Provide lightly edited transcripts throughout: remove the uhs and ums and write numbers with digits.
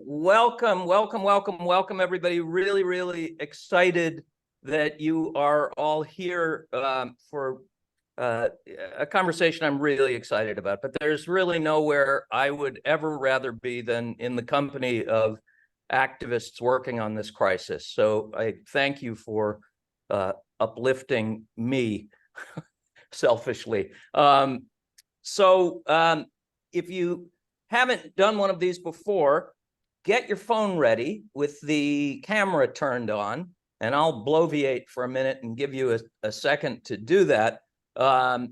welcome, everybody. Really excited that you are all here for a conversation I'm really excited about. But there's really nowhere I would ever rather be than in the company of activists working on this crisis. So I thank you for uplifting me selfishly. If you haven't done one of these before, get your phone ready with the camera turned on, and I'll bloviate for a minute and give you a second to do that. Sorry,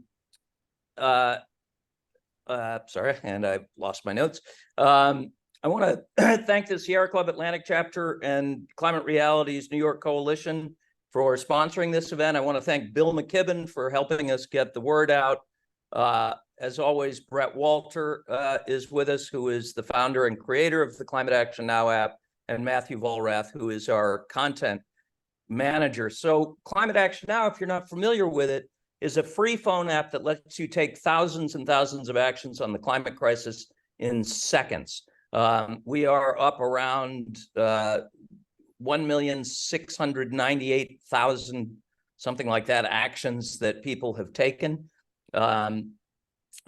and I lost my notes. I want to thank the Sierra Club Atlantic chapter and Climate Realities New York Coalition for sponsoring this event. I want to thank Bill McKibben for helping us get the word out. As always, Brett Walter is with us, who is the founder and creator of the Climate Action Now app, and Matthew Vollrath, who is our content manager. So Climate Action Now, if you're not familiar with it, is a free phone app that lets you take thousands and thousands of actions on the climate crisis in seconds. We are up around 1,698,000, something like that, actions that people have taken.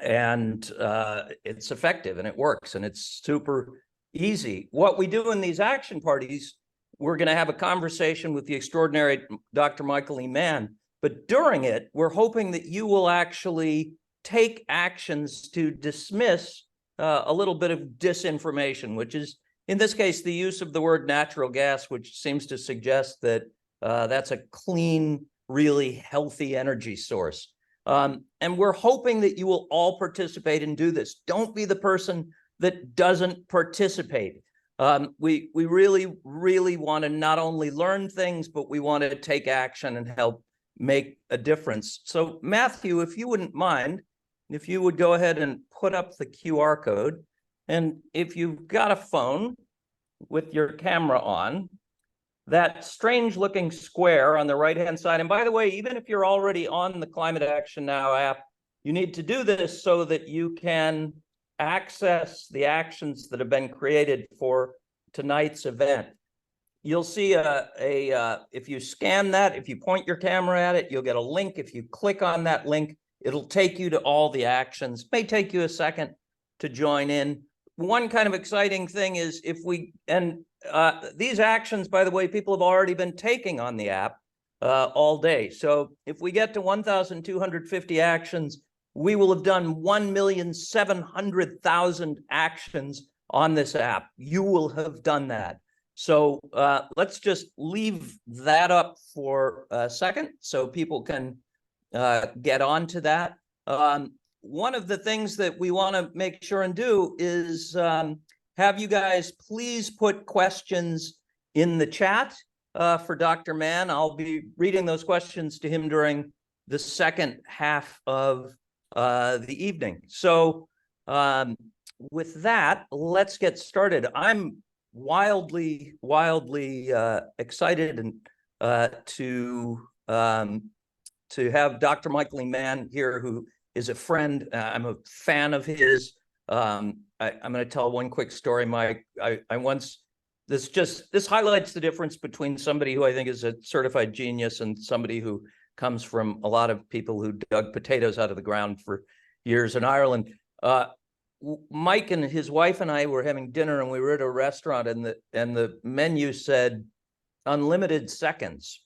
It's effective and it works and it's super easy. What we do in these action parties, we're going to have a conversation with the extraordinary Dr. Michael E. Mann, but during it, we're hoping that you will actually take actions to dismiss a little bit of disinformation, which is, in this case, the use of the word natural gas, which seems to suggest that that's a clean, really healthy energy source. And we're hoping that you will all participate and do this. Don't be the person that doesn't participate. We really want to not only learn things, but we want to take action and help make a difference. So Matthew, if you wouldn't mind, if you would go ahead and put up the QR code. And if you've got a phone with your camera on, that strange looking square on the right-hand side. And by the way, even if you're already on the Climate Action Now app, you need to do this so that you can access the actions that have been created for tonight's event. You'll see if you scan that, if you point your camera at it, you'll get a link. If you click on that link, it'll take you to all the actions. It may take you a second to join in. One kind of exciting thing is these actions, by the way, people have already been taking on the app all day. So if we get to 1,250 actions, we will have done 1,700,000 actions on this app. You will have done that. So let's just leave that up for a second so people can get onto that. One of the things that we want to make sure and do is have you guys please put questions in the chat for Dr. Mann. I'll be reading those questions to him during the second half of the evening. So with that, let's get started. I'm wildly excited and to have Dr. Michael E. Mann here, who is a friend. I'm a fan of his. I'm going to tell one quick story, Mike. This highlights the difference between somebody who I think is a certified genius and somebody who comes from a lot of people who dug potatoes out of the ground for years in Ireland. Mike and his wife and I were having dinner, and we were at a restaurant, and the menu said unlimited seconds.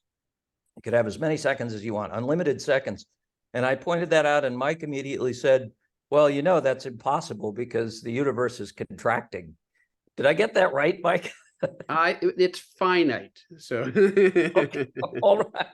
You could have as many seconds as you want, unlimited seconds. And I pointed that out, and Mike immediately said, well, you know, that's impossible because the universe is contracting. Did I get that right, Mike? It's finite. So okay. All right.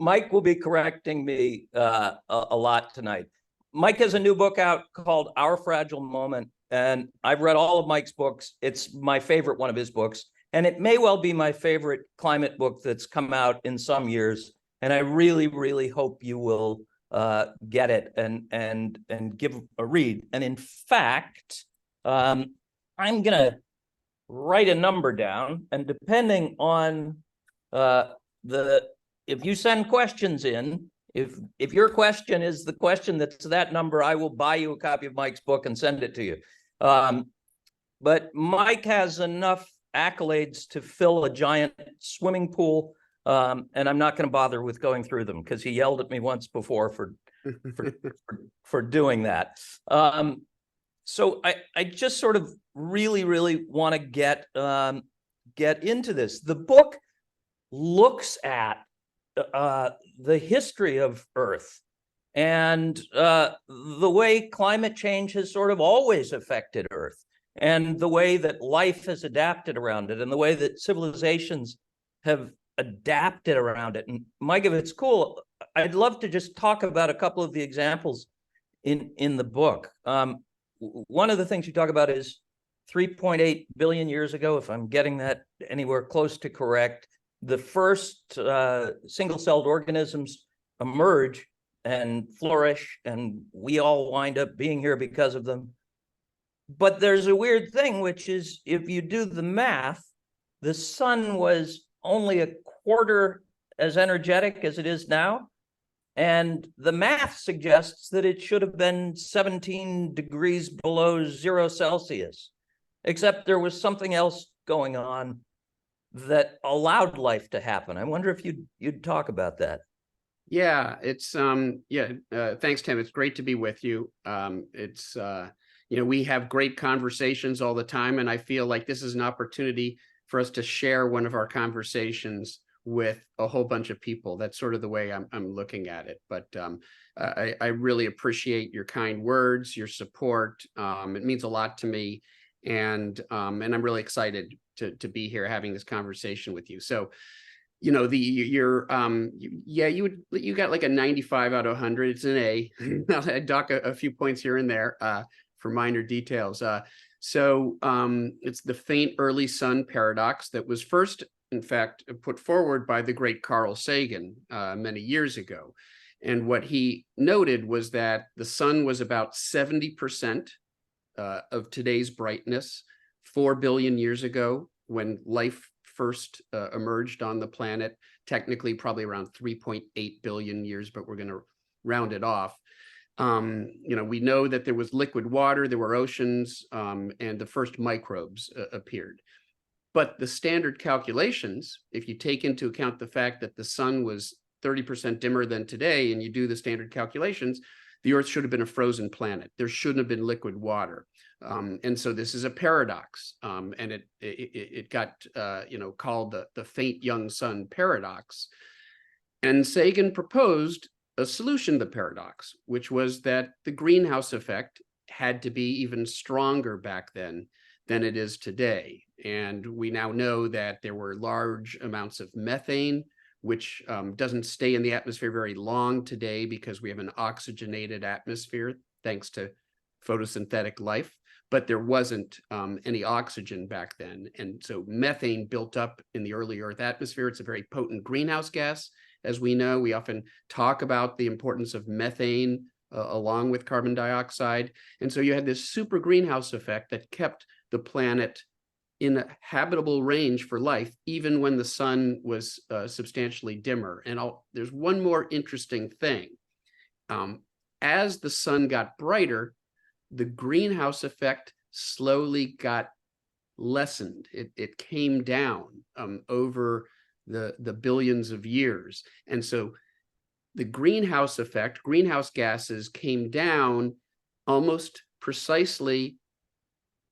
Mike will be correcting me a lot tonight. Mike has a new book out called Our Fragile Moment, and I've read all of Mike's books. It's my favorite one of his books, and it may well be my favorite climate book that's come out in some years. And I really hope you will get it and give a read. And in fact, I'm gonna write a number down, and depending on if you send questions in, if your question is the question that's that number, I will buy you a copy of Mike's book and send it to you. but Mike has enough accolades to fill a giant swimming pool, and I'm not going to bother with going through them because he yelled at me once before for doing that. So I just sort of really want to get into this. The book looks at the history of Earth and the way climate change has sort of always affected Earth, and the way that life has adapted around it, and the way that civilizations have adapted around it. And Mike, if it's cool, I'd love to just talk about a couple of the examples in the book. One of the things you talk about is 3.8 billion years ago, if I'm getting that anywhere close to correct, the first single-celled organisms emerge and flourish, and we all wind up being here because of them. But there's a weird thing, which is if you do the math, the sun was only a quarter as energetic as it is now. And the math suggests that it should have been 17 degrees below 0 Celsius, except there was something else going on that allowed life to happen. I wonder if you'd talk about that. Yeah, it's thanks, Tim. It's great to be with you. We have great conversations all the time, and I feel like this is an opportunity for us to share one of our conversations with a whole bunch of people. That's sort of the way I'm looking at it. But I really appreciate your kind words, your support. It means a lot to me, and I'm really excited to be here having this conversation with you. So, you got like a 95 out of 100. It's an A. I dock a few points here and there for minor details. So it's the faint early sun paradox that was first, in fact, put forward by the great Carl Sagan many years ago. And what he noted was that the sun was about 70% of today's brightness 4 billion years ago when life first emerged on the planet, technically probably around 3.8 billion years, but we're going to round it off. We know that there was liquid water, there were oceans, and the first microbes appeared. But the standard calculations, if you take into account the fact that the sun was 30% dimmer than today, and you do the standard calculations, the Earth should have been a frozen planet. There shouldn't have been liquid water. And so this is a paradox. And it got called the faint young sun paradox. And Sagan proposed a solution to the paradox, which was that the greenhouse effect had to be even stronger back then than it is today. And we now know that there were large amounts of methane, which doesn't stay in the atmosphere very long today because we have an oxygenated atmosphere thanks to photosynthetic life, but there wasn't any oxygen back then. And so methane built up in the early Earth atmosphere. It's a very potent greenhouse gas. As we know, we often talk about the importance of methane along with carbon dioxide. And so you had this super greenhouse effect that kept the planet in a habitable range for life, even when the sun was substantially dimmer. And there's one more interesting thing. As the sun got brighter, the greenhouse effect slowly got lessened. It came down over the billions of years. And so the greenhouse effect, greenhouse gases came down almost precisely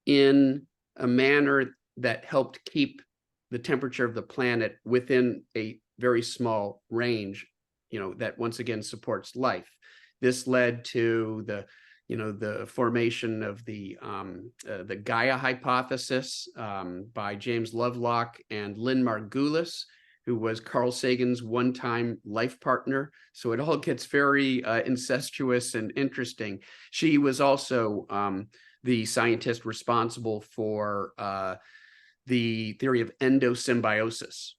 in a manner that helped keep the temperature of the planet within a very small range, that once again supports life. This led to the formation of the Gaia hypothesis by James Lovelock and Lynn Margulis, who was Carl Sagan's one-time life partner. So it all gets very incestuous and interesting. She was also the scientist responsible for the theory of endosymbiosis,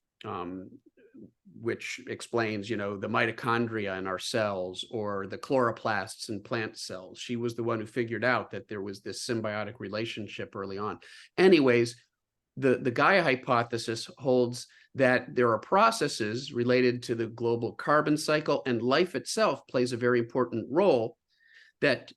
which explains, the mitochondria in our cells or the chloroplasts in plant cells. She was the one who figured out that there was this symbiotic relationship early on. Anyways, the Gaia hypothesis holds that there are processes related to the global carbon cycle, and life itself plays a very important role that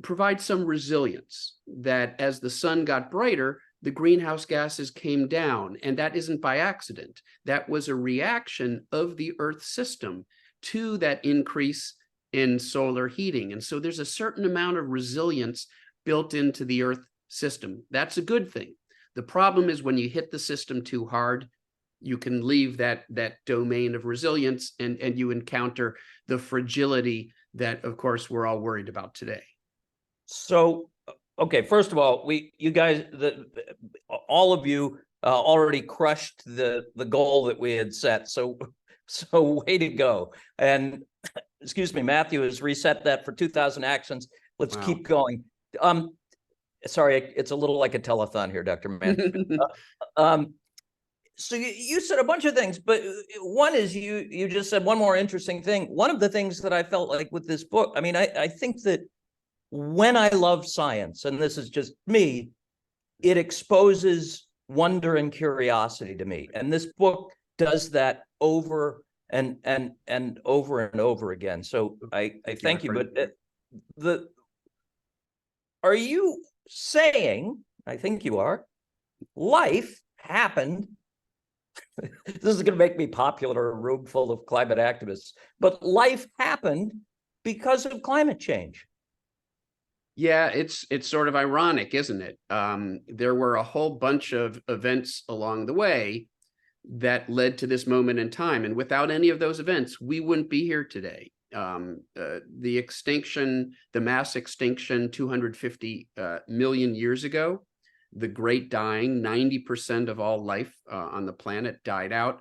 provide some resilience. that as the sun got brighter, the greenhouse gases came down, and that isn't by accident. That was a reaction of the Earth system to that increase in solar heating. And so there's a certain amount of resilience built into the Earth system. That's a good thing. The problem is when you hit the system too hard, you can leave that domain of resilience, and you encounter the fragility that, of course, we're all worried about today. So, okay, first of all, you guys, all of you already crushed the goal that we had set. So way to go. And excuse me, Matthew has reset that for 2,000 actions. Let's keep going. Sorry, it's a little like a telethon here, Dr. Mann. So you said a bunch of things, but one is you just said one more interesting thing. One of the things that I felt like with this book, I mean, I think that when I love science, and this is just me, it exposes wonder and curiosity to me. And this book does that over and over and over again. So I thank you. But are you saying, I think you are, life happened? This is going to make me popular in a room full of climate activists, but life happened because of climate change. Yeah, it's sort of ironic, isn't it? There were a whole bunch of events along the way that led to this moment in time. And without any of those events, we wouldn't be here today. The extinction, the mass extinction 250 million years ago, the great dying, 90% of all life on the planet died out.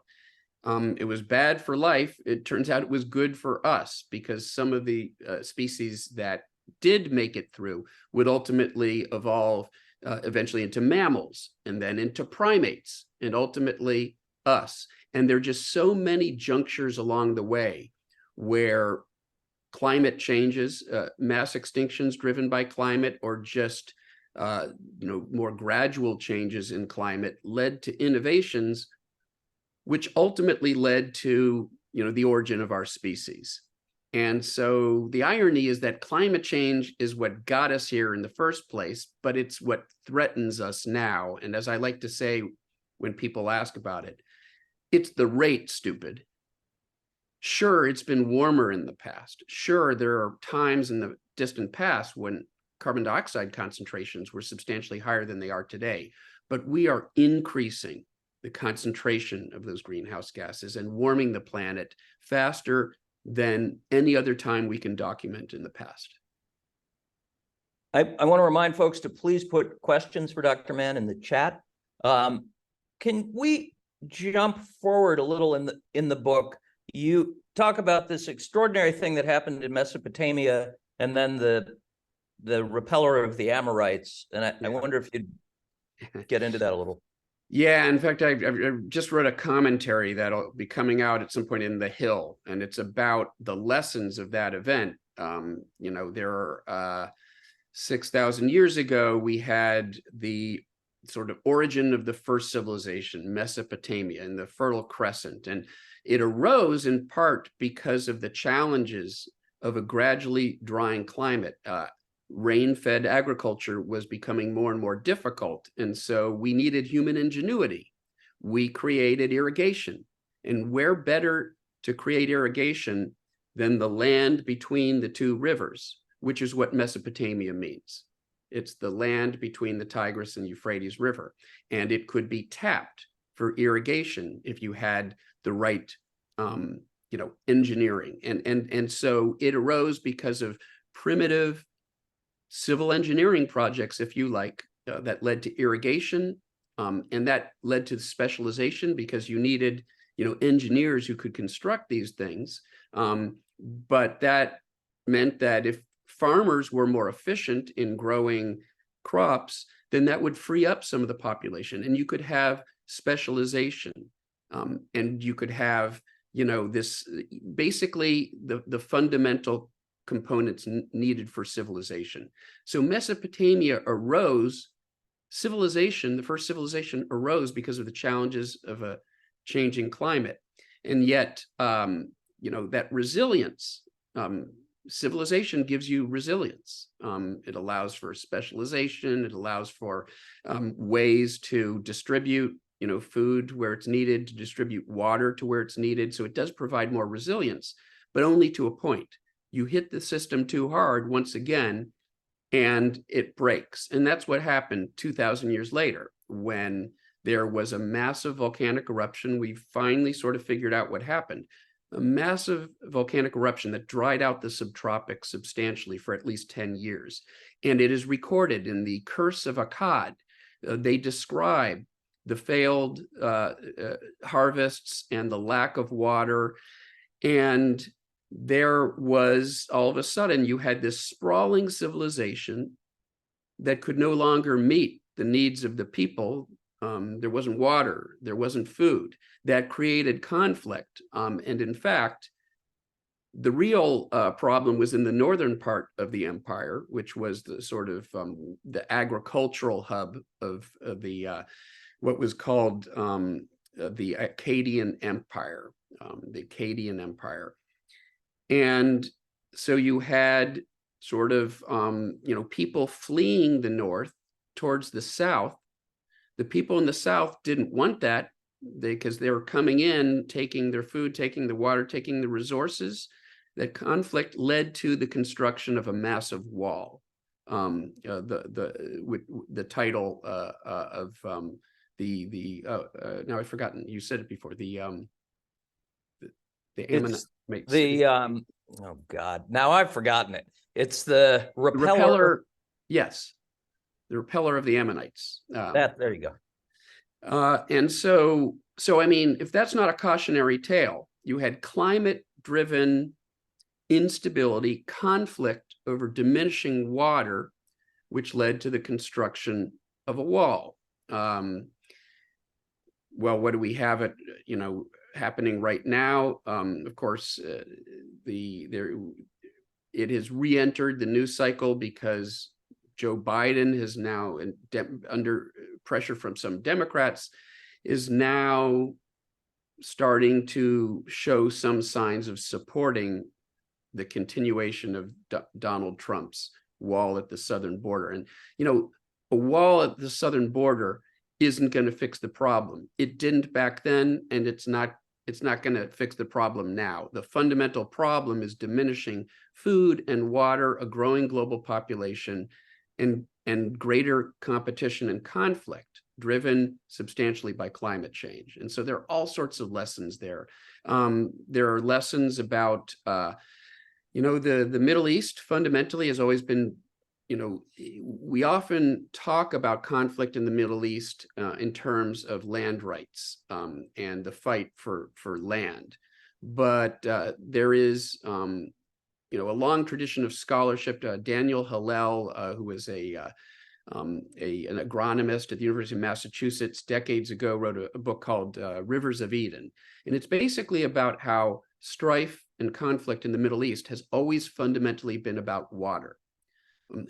It was bad for life. It turns out it was good for us, because some of the species that did make it through would ultimately evolve eventually into mammals, and then into primates, and ultimately us. And there are just so many junctures along the way where climate changes, mass extinctions driven by climate, or just more gradual changes in climate led to innovations, which ultimately led to the origin of our species. And so the irony is that climate change is what got us here in the first place, but it's what threatens us now. And as I like to say when people ask about it, it's the rate, stupid. Sure, it's been warmer in the past. Sure, there are times in the distant past when carbon dioxide concentrations were substantially higher than they are today, but we are increasing the concentration of those greenhouse gases and warming the planet faster than any other time we can document in the past. I want to remind folks to please put questions for Dr. Mann in the chat. Can we jump forward a little in the book? You talk about this extraordinary thing that happened in Mesopotamia, and then the repeller of the Amorites, and I wonder if you'd get into that a little. Yeah, in fact, I just wrote a commentary that'll be coming out at some point in The Hill, and it's about the lessons of that event. There are 6,000 years ago, we had the sort of origin of the first civilization, Mesopotamia, and the Fertile Crescent. And it arose in part because of the challenges of a gradually drying climate. Rain-fed agriculture was becoming more and more difficult. And so we needed human ingenuity. We created irrigation. And where better to create irrigation than the land between the two rivers, which is what Mesopotamia means. It's the land between the Tigris and Euphrates River. And it could be tapped for irrigation if you had the right engineering. And so it arose because of primitive civil engineering projects, if you like, that led to irrigation, and that led to specialization because you needed, engineers who could construct these things. But that meant that if farmers were more efficient in growing crops, then that would free up some of the population, and you could have specialization, and you could have, this basically the fundamental components needed for civilization. So Mesopotamia arose, the first civilization arose because of the challenges of a changing climate. And yet, that resilience, civilization gives you resilience. It allows for specialization. It allows for ways to distribute, food where it's needed, to distribute water to where it's needed. So it does provide more resilience, but only to a point. You hit the system too hard once again, and it breaks. And that's what happened 2,000 years later, when there was a massive volcanic eruption. We finally sort of figured out what happened. A massive volcanic eruption that dried out the subtropics substantially for at least 10 years. And it is recorded in the Curse of Akkad. They describe the failed harvests and the lack of water. And there was, all of a sudden, you had this sprawling civilization that could no longer meet the needs of the people. There wasn't water, there wasn't food. That created conflict. And in fact, the real problem was in the northern part of the empire, which was the sort of the agricultural hub of the what was called the Akkadian Empire, And so you had sort of people fleeing the north towards the south. The people in the south didn't want that, because they were coming in, taking their food, taking the water, taking the resources. That conflict led to the construction of a massive wall. The title of now I've forgotten. You said it before. The Ammonites. Oh God, now I've forgotten it. It's the repeller. Yes, the repeller of the Ammonites. There you go. And so I mean, if that's not a cautionary tale, you had climate-driven instability, conflict over diminishing water, which led to the construction of a wall. Well, what do we have happening right now? Of course, it has re-entered the news cycle because Joe Biden is now under pressure from some Democrats, is now starting to show some signs of supporting the continuation of Donald Trump's wall at the southern border. And, a wall at the southern border isn't going to fix the problem. It didn't back then, and it's not going to fix the problem now. The fundamental problem is diminishing food and water, a growing global population, and greater competition and conflict driven substantially by climate change. And so there are all sorts of lessons there. There are lessons about, the Middle East fundamentally has always been, we often talk about conflict in the Middle East in terms of land rights and the fight for land. But there is, a long tradition of scholarship. Daniel Hillel, who was an agronomist at the University of Massachusetts decades ago, wrote a book called Rivers of Eden. And it's basically about how strife and conflict in the Middle East has always fundamentally been about water.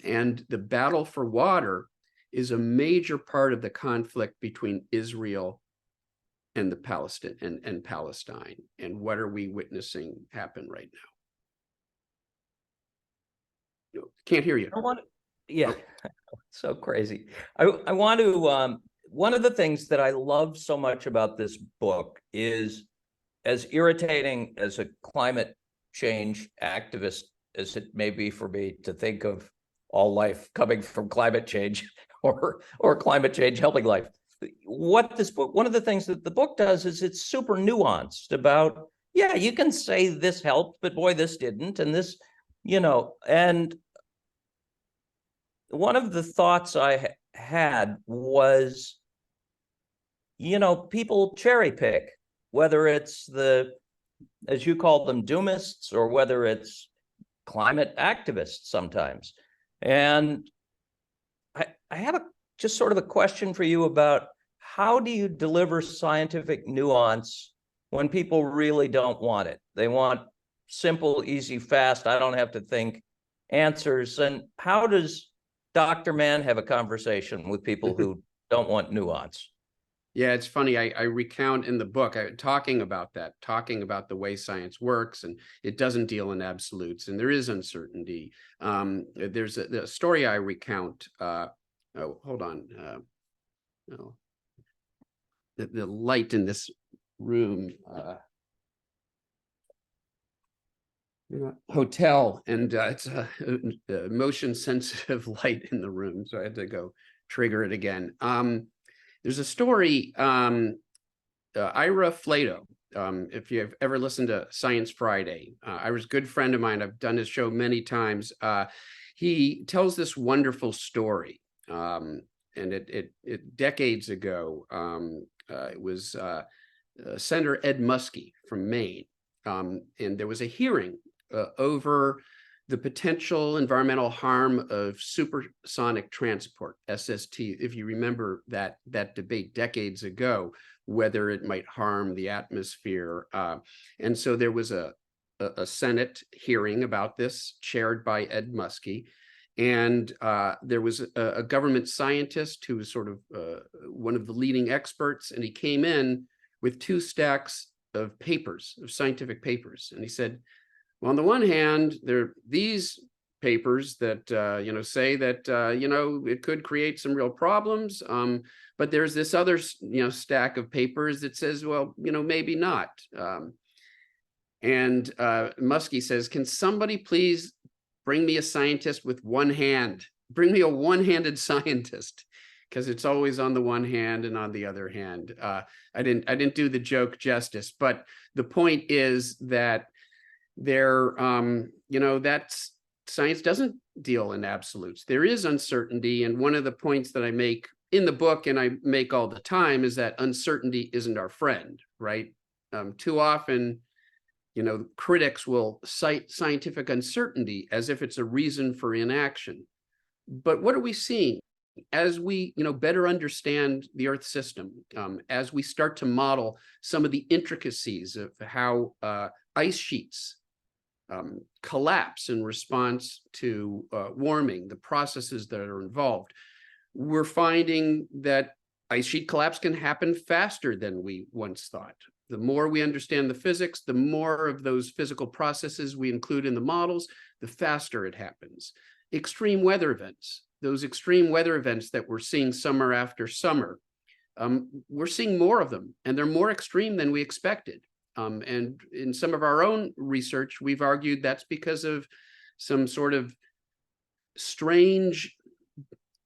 And the battle for water is a major part of the conflict between Israel and and Palestine. And what are we witnessing happen right now? Can't hear you. Yeah, so crazy. I want to, one of the things that I love so much about this book is, as irritating as a climate change activist as it may be for me to think of all life coming from climate change or climate change helping life. What this book, one of the things that the book does is it's super nuanced about, yeah, you can say this helped, but boy, this didn't. And this, and one of the thoughts I had was, people cherry pick, whether it's as you call them, doomists, or whether it's climate activists sometimes. And I have just sort of a question for you about, how do you deliver scientific nuance when people really don't want it? They want simple, easy, fast, I don't have to think answers. And how does Dr. Mann have a conversation with people who don't want nuance? Yeah, it's funny. I recount in the book talking about the way science works, and it doesn't deal in absolutes, and there is uncertainty. There's a story I recount. Oh, hold on. No, the light in this room. Hotel, and it's a motion sensitive light in the room, so I had to go trigger it again. There's a story, Ira Flato, if you've ever listened to Science Friday, Ira's a good friend of mine. I've done his show many times. He tells this wonderful story, and it decades ago, it was Senator Ed Muskie from Maine, and there was a hearing over the potential environmental harm of supersonic transport, SST. If you remember that debate decades ago, whether it might harm the atmosphere. And so there was a Senate hearing about this, chaired by Ed Muskie. And there was a government scientist who was sort of one of the leading experts, and he came in with 2 stacks of papers, of scientific papers. And he said, well, on the one hand, there are these papers that, say that, it could create some real problems. But there's this other, stack of papers that says, well, maybe not. And Muskie says, can somebody please bring me a scientist with one hand? Bring me a one-handed scientist, because it's always on the one hand and on the other hand. I didn't do the joke justice, but the point is that that's science doesn't deal in absolutes. There is uncertainty. And one of the points that I make in the book, and I make all the time, is that uncertainty isn't our friend, right? Too often, critics will cite scientific uncertainty as if it's a reason for inaction. But what are we seeing? As we, better understand the Earth system, as we start to model some of the intricacies of how ice sheets collapse in response to warming, the processes that are involved, we're finding that ice sheet collapse can happen faster than we once thought. The more we understand the physics, the more of those physical processes we include in the models, the faster it happens. Extreme weather events, those extreme weather events that we're seeing summer after summer, we're seeing more of them, and they're more extreme than we expected. And in some of our own research, we've argued that's because of some sort of strange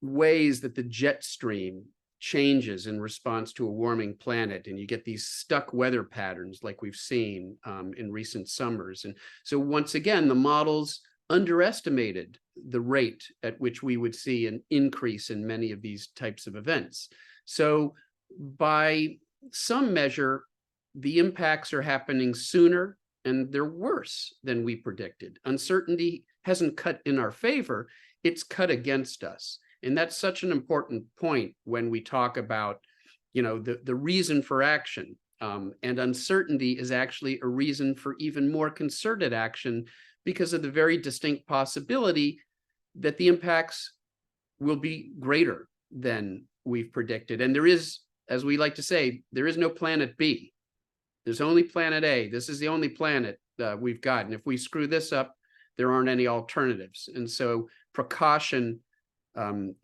ways that the jet stream changes in response to a warming planet, and you get these stuck weather patterns like we've seen in recent summers. And so once again, the models underestimated the rate at which we would see an increase in many of these types of events. So by some measure, the impacts are happening sooner, and they're worse than we predicted. Uncertainty hasn't cut in our favor, it's cut against us. And that's such an important point when we talk about, the reason for action. And uncertainty is actually a reason for even more concerted action, because of the very distinct possibility that the impacts will be greater than we've predicted. And there is, as we like to say, there is no planet B. There's only planet A. This is the only planet we've got. And if we screw this up, there aren't any alternatives. And so precaution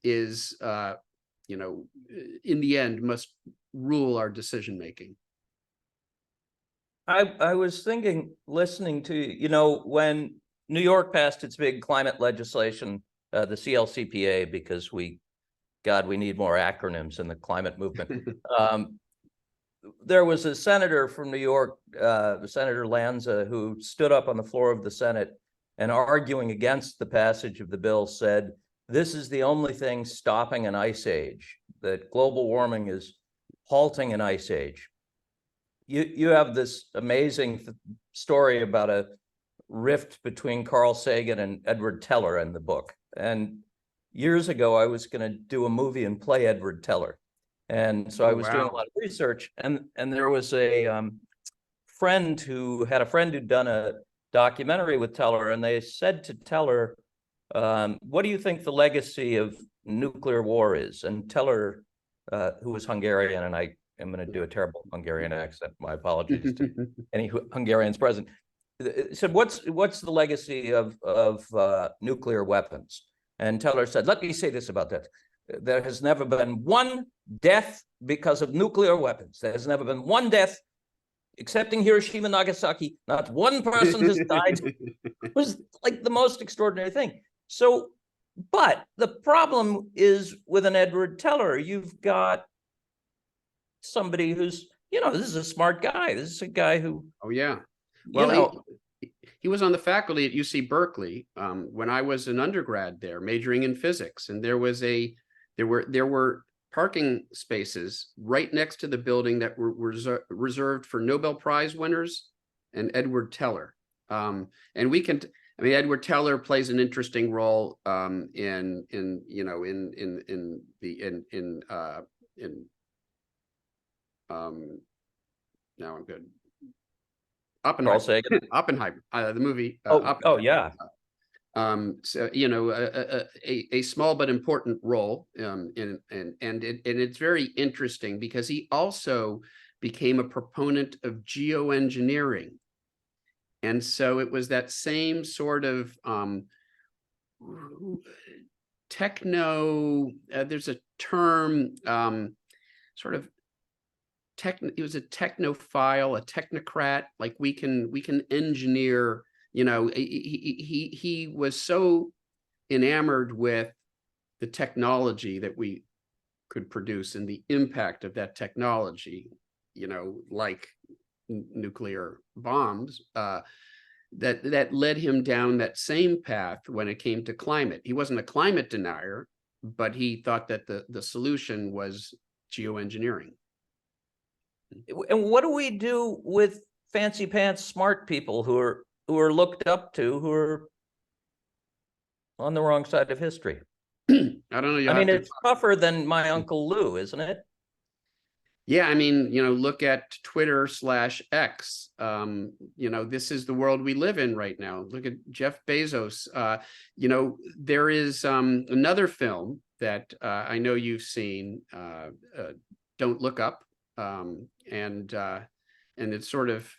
is, in the end, must rule our decision making. I was thinking, listening to, when New York passed its big climate legislation, the CLCPA, because we need more acronyms in the climate movement. There was a senator from New York, Senator Lanza, who stood up on the floor of the Senate and, arguing against the passage of the bill, said, this is the only thing stopping an ice age, that global warming is halting an ice age. You have this amazing story about a rift between Carl Sagan and Edward Teller in the book. And years ago, I was going to do a movie and play Edward Teller. And so I was doing a lot of research, and there was a friend who had a friend who'd done a documentary with Teller, and they said to Teller, what do you think the legacy of nuclear war is? And Teller, who was Hungarian, and I am going to do a terrible Hungarian accent. My apologies to any Hungarians present. Said, what's the legacy of nuclear weapons? And Teller said, let me say this about that. There has never been one death because of nuclear weapons. There has never been one death, excepting Hiroshima and Nagasaki. Not one person has died. It was like the most extraordinary thing. So, but the problem is with an Edward Teller, you've got somebody who's, this is a smart guy. This is a guy who. Oh, yeah. Well, he was on the faculty at UC Berkeley when I was an undergrad there, majoring in physics, and there were parking spaces right next to the building that were reserved for Nobel Prize winners and Edward Teller. And Edward Teller plays an interesting role now I'm good. Oppenheimer, the movie. Yeah. So a small but important role, and it's very interesting because he also became a proponent of geoengineering, and so it was that same sort of techno. There's a term, sort of. He was a technophile, a technocrat. Like we can engineer. He was so enamored with the technology that we could produce and the impact of that technology, like nuclear bombs, that led him down that same path when it came to climate. He wasn't a climate denier, but he thought that the solution was geoengineering. And what do we do with fancy pants smart people who are looked up to, who are on the wrong side of history? I don't know. It's tougher than my Uncle Lou, isn't it? Yeah, look at Twitter/X. This is the world we live in right now. Look at Jeff Bezos. There is another film that I know you've seen, Don't Look Up. And it's sort of,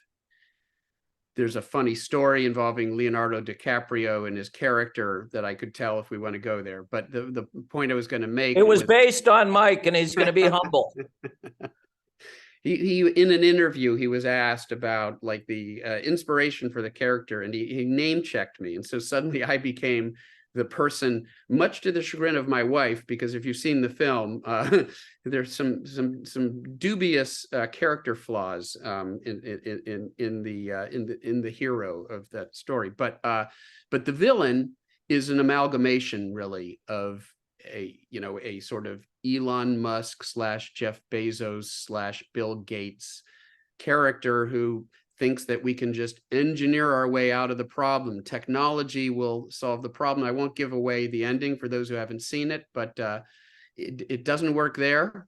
there's a funny story involving Leonardo DiCaprio and his character that I could tell if we want to go there. But the point I was going to make, it was based on Mike, and he's going to be humble. He in an interview, he was asked about like the inspiration for the character, and he name checked me, and so suddenly I became the person, much to the chagrin of my wife, because if you've seen the film, there's some dubious character flaws in the hero of that story. But the villain is an amalgamation, really, of a sort of Elon Musk / Jeff Bezos / Bill Gates character who thinks that we can just engineer our way out of the problem. Technology will solve the problem. I won't give away the ending for those who haven't seen it, but it doesn't work there.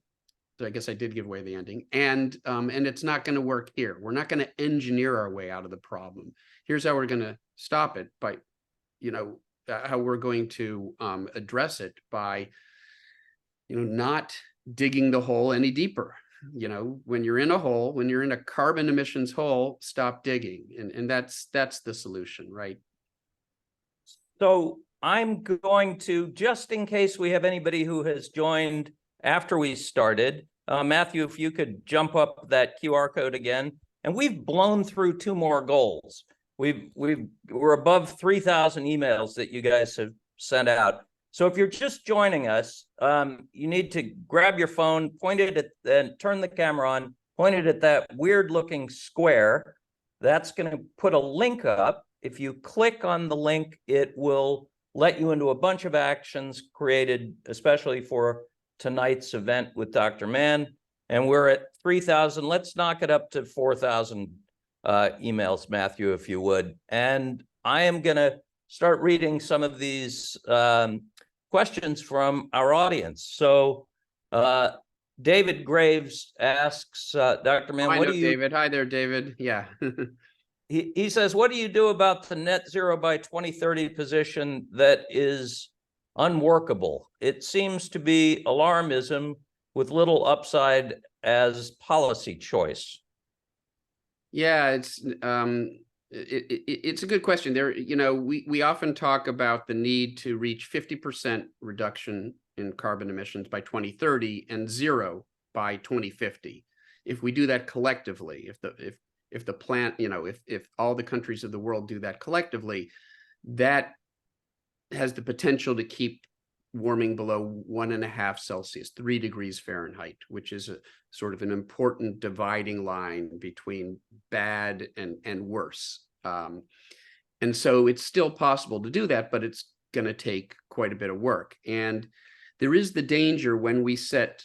So I guess I did give away the ending, and it's not going to work here. We're not going to engineer our way out of the problem. Here's how we're going to stop it by, how we're going to address it by, not digging the hole any deeper. When you're in a hole, when you're in a carbon emissions hole, stop digging. And that's the solution, right? So I'm going to, just in case we have anybody who has joined after we started, Matthew, if you could jump up that QR code again. And we've blown through 2 more goals. We're above 3,000 emails that you guys have sent out. So if you're just joining us, you need to grab your phone, point it at, and turn the camera on, point it at that weird looking square. That's going to put a link up. If you click on the link, it will let you into a bunch of actions created especially for tonight's event with Dr. Mann. And we're at 3,000. Let's knock it up to 4,000 emails, Matthew, if you would. And I am going to start reading some of these questions from our audience. So David Graves asks, Dr. Mann, what do you— David. Hi there, David. Yeah. he says, what do you do about the net zero by 2030 position that is unworkable? It seems to be alarmism with little upside as policy choice? Yeah, it's a good question. There, we often talk about the need to reach 50% reduction in carbon emissions by 2030 and zero by 2050. If we do that collectively, if the plant, if all the countries of the world do that collectively, that has the potential to keep warming below 1.5 Celsius, 3 degrees Fahrenheit, which is a sort of an important dividing line between bad and worse. And so it's still possible to do that, but it's going to take quite a bit of work. And there is the danger when we set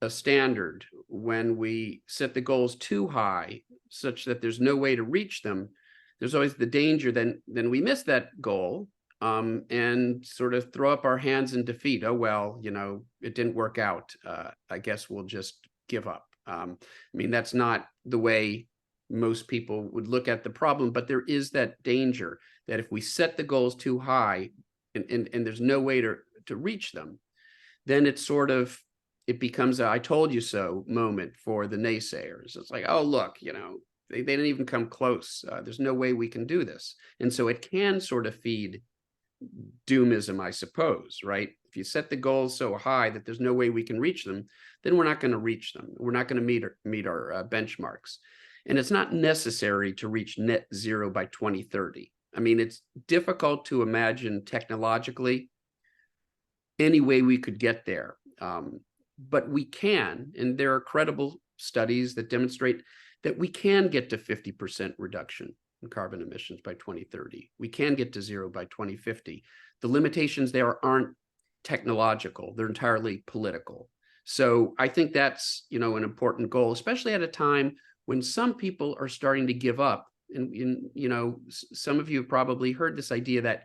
a standard, when we set the goals too high, such that there's no way to reach them, there's always the danger then we miss that goal, and sort of throw up our hands in defeat. Oh, well, it didn't work out. I guess we'll just give up. I mean, that's not the way most people would look at the problem, but there is that danger that if we set the goals too high and there's no way to reach them, then it becomes a "I told you so" moment for the naysayers. It's like, oh, look, they didn't even come close. There's no way we can do this. And so it can sort of feed doomism, I suppose, right? If you set the goals so high that there's no way we can reach them, then we're not going to reach them. We're not going to meet our benchmarks. And it's not necessary to reach net zero by 2030. I mean, it's difficult to imagine technologically any way we could get there. But we can, and there are credible studies that demonstrate that we can get to 50% reduction in carbon emissions by 2030. We can get to zero by 2050. The limitations there aren't technological, they're entirely political. So I think that's, an important goal, especially at a time when some people are starting to give up. And some of you have probably heard this idea that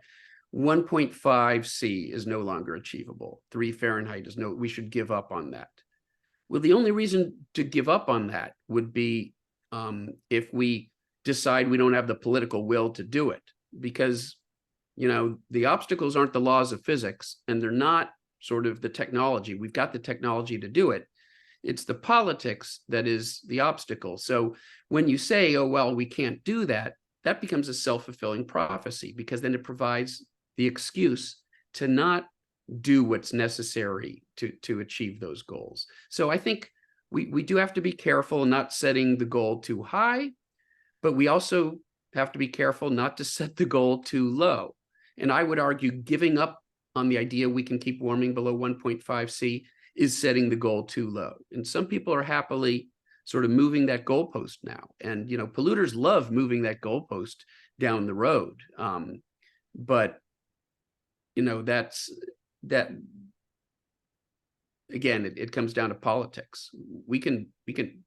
1.5 C is no longer achievable. 3 Fahrenheit is we should give up on that. Well, the only reason to give up on that would be if we decide we don't have the political will to do it, because, the obstacles aren't the laws of physics, and they're not sort of the technology. We've got the technology to do it. It's the politics that is the obstacle. So when you say, oh, well, we can't do that, that becomes a self-fulfilling prophecy, because then it provides the excuse to not do what's necessary to achieve those goals. So I think we do have to be careful not setting the goal too high, but we also have to be careful not to set the goal too low. And I would argue giving up on the idea we can keep warming below 1.5 C is setting the goal too low. And some people are happily sort of moving that goalpost now. And, polluters love moving that goalpost down the road. But, that, again, it comes down to politics. We can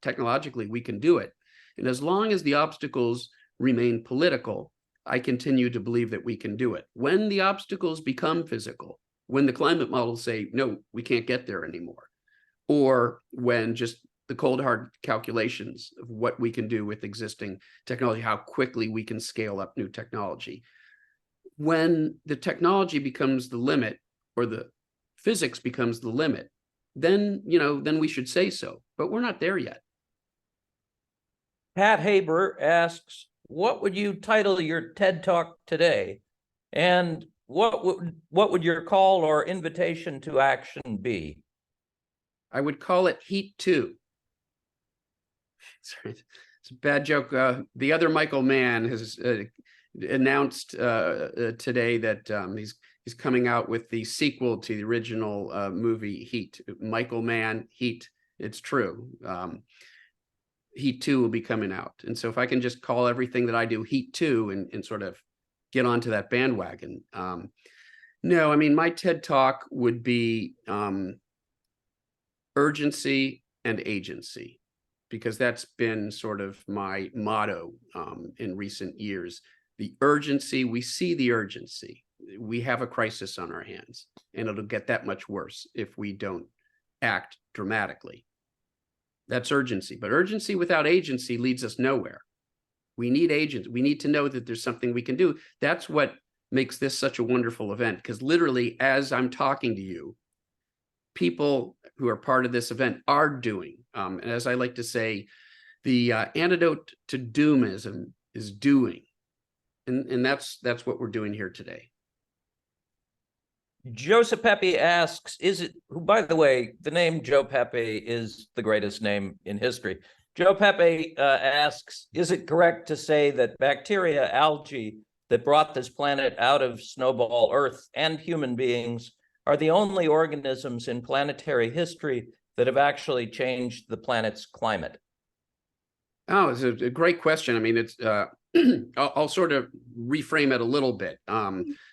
technologically, we can do it. And as long as the obstacles remain political, I continue to believe that we can do it. When the obstacles become physical, when the climate models say, no, we can't get there anymore, or when just the cold hard calculations of what we can do with existing technology, how quickly we can scale up new technology. When the technology becomes the limit, or the physics becomes the limit, then, then we should say so, but we're not there yet. Pat Haber asks, what would you title your TED Talk today? And what would your call or invitation to action be? I would call it Heat 2. Sorry, it's a bad joke. The other Michael Mann has announced today that he's coming out with the sequel to the original movie Heat. Michael Mann, Heat. It's true. Heat 2 will be coming out. And so if I can just call everything that I do Heat 2 and sort of get onto that bandwagon. No, I mean, my TED Talk would be urgency and agency, because that's been sort of my motto in recent years. The urgency, we see the urgency. We have a crisis on our hands, and it'll get that much worse if we don't act dramatically. That's urgency, but urgency without agency leads us nowhere. We need agents. We need to know that there's something we can do. That's what makes this such a wonderful event, because literally as I'm talking to you, people who are part of this event are doing. And as I like to say, the antidote to doomism is doing. And that's what we're doing here today. Joseph Pepe asks, who, by the way, the name Joe Pepe is the greatest name in history. Joe Pepe asks, is it correct to say that bacteria, algae that brought this planet out of snowball Earth and human beings are the only organisms in planetary history that have actually changed the planet's climate? Oh, it's a great question. I mean, it's I'll sort of reframe it a little bit.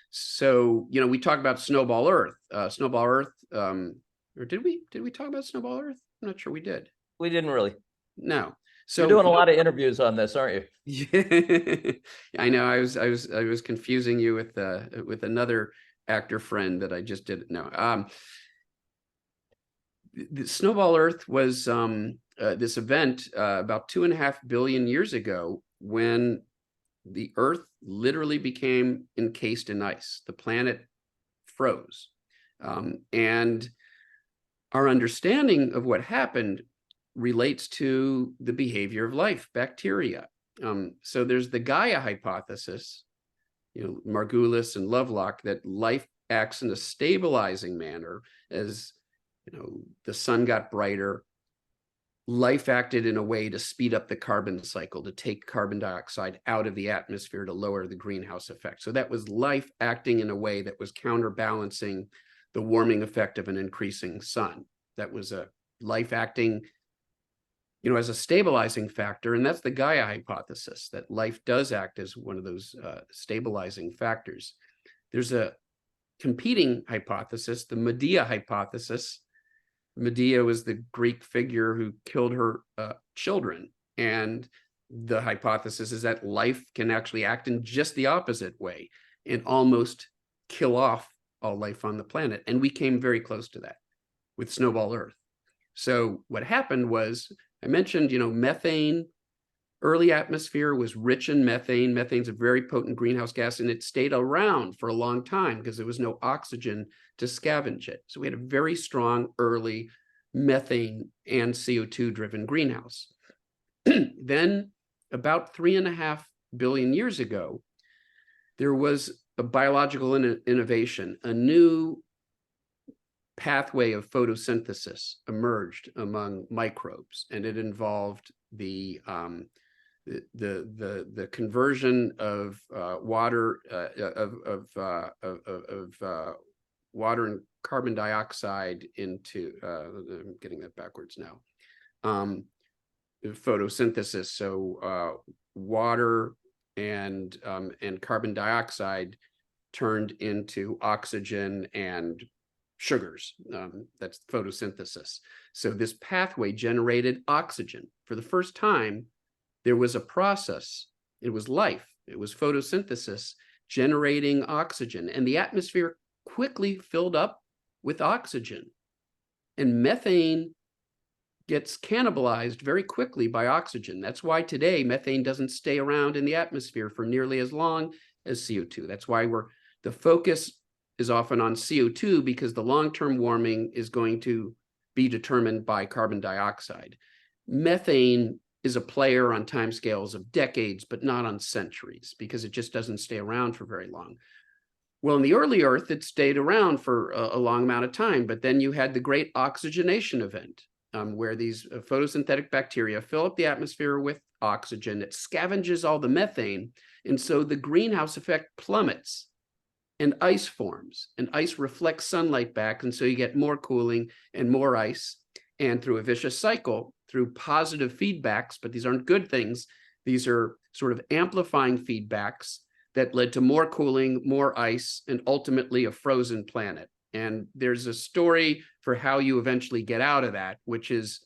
So, we talk about snowball Earth. Or did we talk about snowball Earth? I'm not sure we did. We didn't really. No. So you're doing a lot of interviews on this, aren't you? Yeah, I know. I was confusing you with another actor friend that I just didn't know. The snowball Earth was this event about 2.5 billion years ago, when the Earth literally became encased in ice. The planet froze. And our understanding of what happened relates to the behavior of life, bacteria. So there's the Gaia hypothesis, Margulis and Lovelock, that life acts in a stabilizing manner. As the sun got brighter, life acted in a way to speed up the carbon cycle, to take carbon dioxide out of the atmosphere to lower the greenhouse effect. So that was life acting in a way that was counterbalancing the warming effect of an increasing sun. That was a life acting, as a stabilizing factor. And that's the Gaia hypothesis, that life does act as one of those stabilizing factors. There's a competing hypothesis, the Medea hypothesis. Medea was the Greek figure who killed her children. And the hypothesis is that life can actually act in just the opposite way and almost kill off all life on the planet. And we came very close to that with snowball Earth. So what happened was, I mentioned, methane. Early atmosphere was rich in methane. Methane's a very potent greenhouse gas, and it stayed around for a long time because there was no oxygen to scavenge it. So we had a very strong early methane and CO2 driven greenhouse. Then about 3.5 billion years ago, there was a biological innovation. A new pathway of photosynthesis emerged among microbes, and it involved the conversion of water water and carbon dioxide into I'm getting that backwards now. Photosynthesis. So water and carbon dioxide turned into oxygen and sugars. That's photosynthesis. So this pathway generated oxygen. For the first time, there was a process. It was life. It was photosynthesis generating oxygen. And the atmosphere quickly filled up with oxygen. And methane gets cannibalized very quickly by oxygen. That's why today methane doesn't stay around in the atmosphere for nearly as long as CO2. That's why the focus is often on CO2, because the long-term warming is going to be determined by carbon dioxide. Methane is a player on timescales of decades, but not on centuries, because it just doesn't stay around for very long. Well, in the early Earth, it stayed around for a long amount of time, but then you had the great oxygenation event, where these photosynthetic bacteria fill up the atmosphere with oxygen. It scavenges all the methane, and so the greenhouse effect plummets, and ice forms, and ice reflects sunlight back, and so you get more cooling and more ice. And through a vicious cycle, through positive feedbacks, but these aren't good things, these are sort of amplifying feedbacks that led to more cooling, more ice, and ultimately a frozen planet. And there's a story for how you eventually get out of that, which is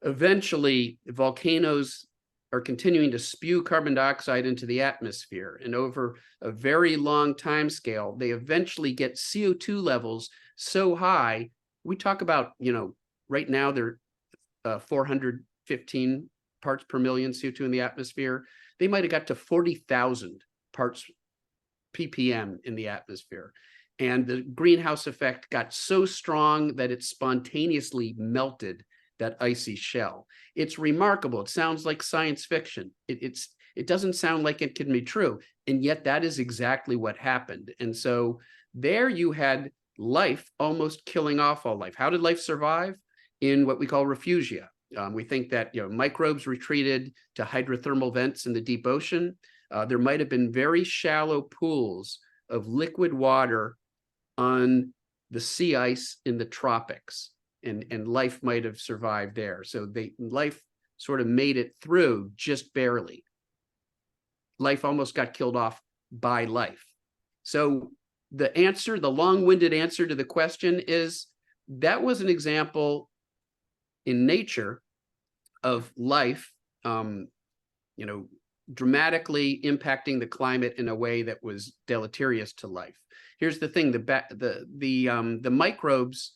eventually volcanoes are continuing to spew carbon dioxide into the atmosphere. And over a very long time scale, they eventually get CO2 levels so high. We talk about, right now they're 415 parts per million CO2 in the atmosphere. They might have got to 40,000 parts ppm in the atmosphere. And the greenhouse effect got so strong that it spontaneously melted that icy shell. It's remarkable. It sounds like science fiction. It doesn't sound like it can be true. And yet that is exactly what happened. And so there you had life almost killing off all life. How did life survive? In what we call refugia. We think that microbes retreated to hydrothermal vents in the deep ocean. There might have been very shallow pools of liquid water on the sea ice in the tropics, and life might have survived there. So life sort of made it through just barely. Life almost got killed off by life. So the answer, the long-winded answer to the question is that was an example in nature of life, dramatically impacting the climate in a way that was deleterious to life. Here's the thing: the microbes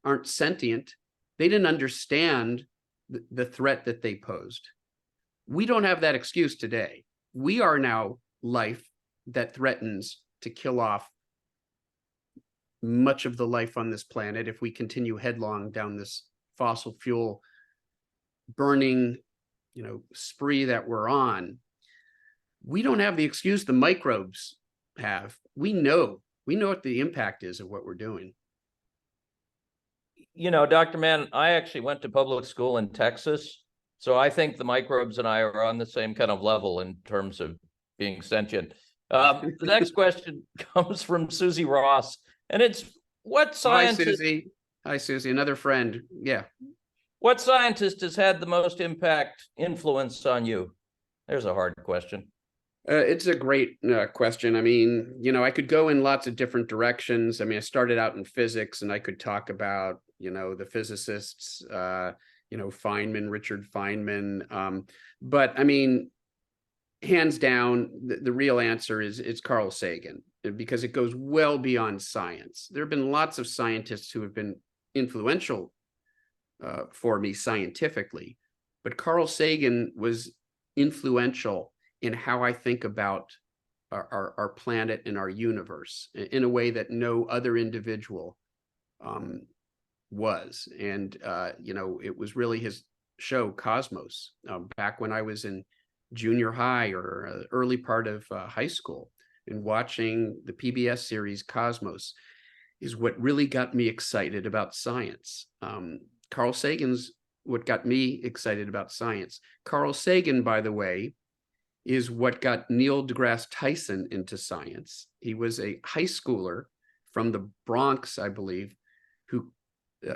aren't sentient. They didn't understand the threat that they posed. We don't have that excuse today. We are now life that threatens to kill off much of the life on this planet if we continue headlong down this fossil fuel burning, spree that we're on. We don't have the excuse the microbes have. We know what the impact is of what we're doing. Dr. Mann, I actually went to public school in Texas, so I think the microbes and I are on the same kind of level in terms of being sentient. The next question comes from Susie Ross, and it's what scientist... Hi, Susie, another friend. Yeah. What scientist has had the most influence on you? There's a hard question. It's a great question. I mean, I could go in lots of different directions. I mean, I started out in physics, and I could talk about, the physicists, Feynman, Richard Feynman. But I mean, hands down, the real answer is Carl Sagan, because it goes well beyond science. There have been lots of scientists who have been influential for me scientifically, but Carl Sagan was influential in how I think about our planet and our universe in a way that no other individual was. And, it was really his show Cosmos back when I was in junior high or early part of high school, and watching the PBS series Cosmos is what really got me excited about science. Carl Sagan's what got me excited about science. Carl Sagan, by the way, is what got Neil deGrasse Tyson into science. He was a high schooler from the Bronx, I believe, who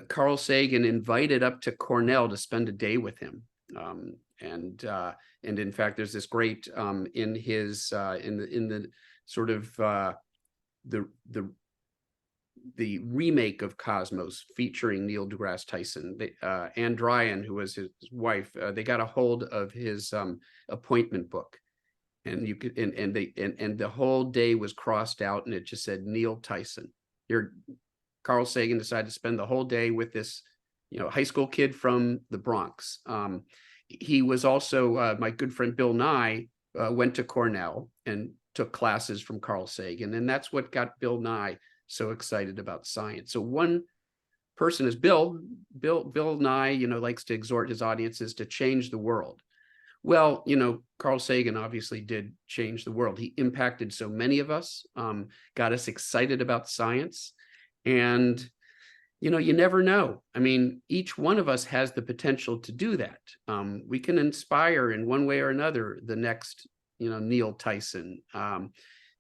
Carl Sagan invited up to Cornell to spend a day with him. And in fact, there's this great in his in the sort of the remake of Cosmos featuring Neil deGrasse Tyson. Anne Dryas, who was his wife, they got a hold of his appointment book, and you could and the whole day was crossed out, and it just said Neil Tyson. Carl Sagan decided to spend the whole day with this, high school kid from the Bronx. He was also my good friend Bill Nye went to Cornell and took classes from Carl Sagan, and that's what got Bill Nye so excited about science. So one person is Bill Nye, likes to exhort his audiences to change the world. Well, Carl Sagan obviously did change the world. He impacted so many of us, got us excited about science. And, you never know. I mean, each one of us has the potential to do that. We can inspire in one way or another the next, Neil Tyson.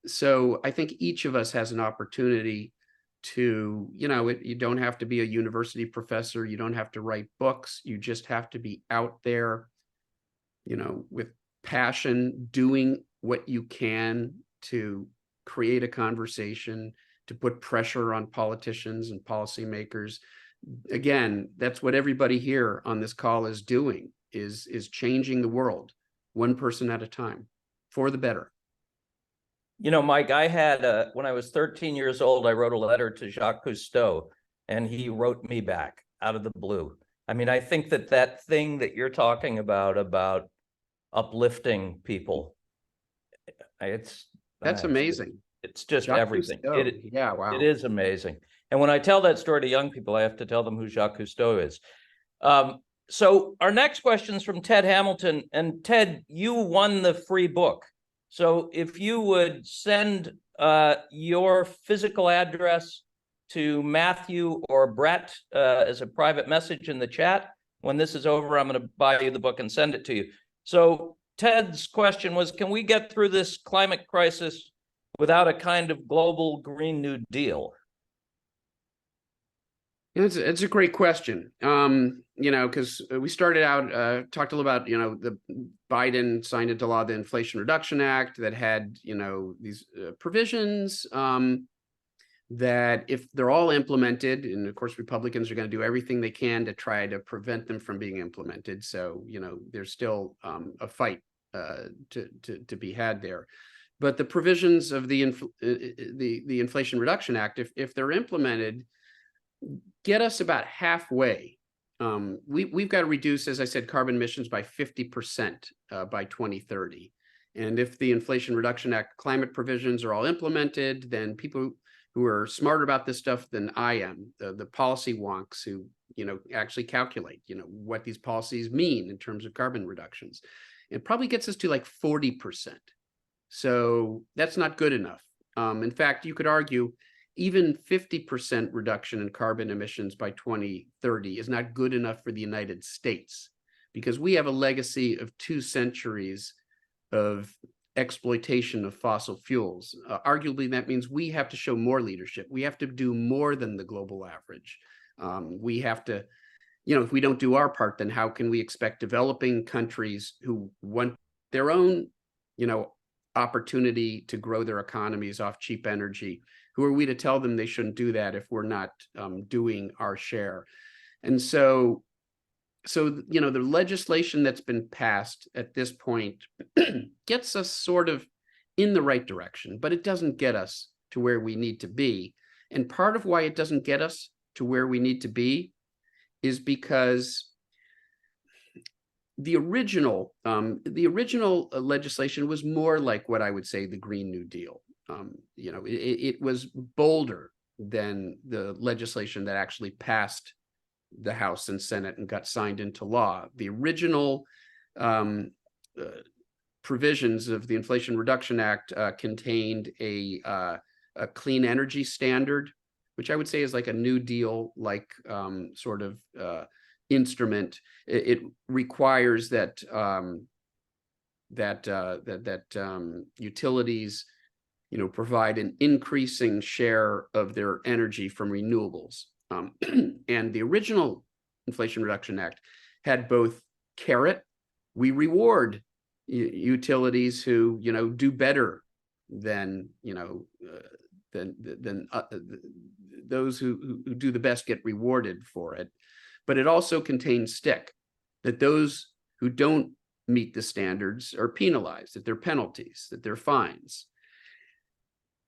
So I think each of us has an opportunity to, you don't have to be a university professor. You don't have to write books. You just have to be out there, with passion, doing what you can to create a conversation, to put pressure on politicians and policymakers. Again, that's what everybody here on this call is doing, is changing the world one person at a time for the better. Mike, I had when I was 13 years old, I wrote a letter to Jacques Cousteau, and he wrote me back out of the blue. I mean, I think that thing that you're talking about uplifting people, that's amazing. It's just Jacques everything. Cousteau. Yeah, wow. It is amazing. And when I tell that story to young people, I have to tell them who Jacques Cousteau is. So our next question is from Ted Hamilton. And Ted, you won the free book. So if you would send your physical address to Matthew or Brett as a private message in the chat, when this is over, I'm going to buy you the book and send it to you. So Ted's question was, can we get through this climate crisis without a kind of global Green New Deal? It's a great question. You know, because we started out, talked a little about, you know, the Biden signed into law the Inflation Reduction Act that had, you know, these provisions that if they're all implemented, and of course, Republicans are going to do everything they can to try to prevent them from being implemented. So, you know, there's still a fight to be had there. But the provisions of the Inflation Reduction Act, if they're implemented, get us about halfway. We've got to reduce, as I said, carbon emissions by 50% by 2030. And if the Inflation Reduction Act climate provisions are all implemented, then people who are smarter about this stuff than I am, the policy wonks who, you know, actually calculate, you know, what these policies mean in terms of carbon reductions, it probably gets us to like 40%. So that's not good enough. In fact, you could argue even 50% reduction in carbon emissions by 2030 is not good enough for the United States, because we have a legacy of 2 centuries of exploitation of fossil fuels. Arguably, that means we have to show more leadership. We have to do more than the global average. We have to, you know, if we don't do our part, then how can we expect developing countries who want their own, you know, opportunity to grow their economies off cheap energy? Who are we to tell them they shouldn't do that if we're not doing our share? And so, you know, the legislation that's been passed at this point gets us sort of in the right direction, but it doesn't get us to where we need to be. And part of why it doesn't get us to where we need to be is because the original legislation was more like what I would say the Green New Deal. You know, it was bolder than the legislation that actually passed the House and Senate and got signed into law. The original provisions of the Inflation Reduction Act contained a clean energy standard, which I would say is like a New Deal like sort of instrument. It requires that utilities, you know, provide an increasing share of their energy from renewables. And the original Inflation Reduction Act had both carrot, we reward utilities who, you know, do better than, you know, than those who do the best get rewarded for it. But it also contains stick, that those who don't meet the standards are penalized, that there are penalties, that there are fines.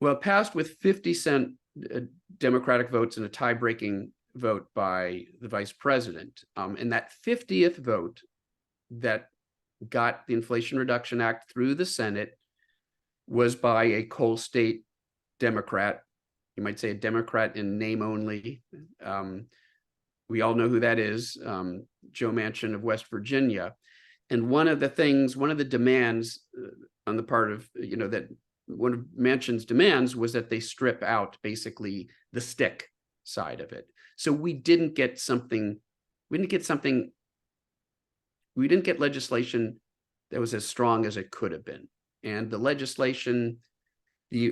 Well, it passed with 50-cent Democratic votes and a tie-breaking vote by the vice president. And that 50th vote that got the Inflation Reduction Act through the Senate was by a coal state Democrat. You might say a Democrat in name only. We all know who that is, Joe Manchin of West Virginia. And one of the demands on the part of, you know, that one of Manchin's demands was that they strip out basically the stick side of it. So we didn't get legislation that was as strong as it could have been. And the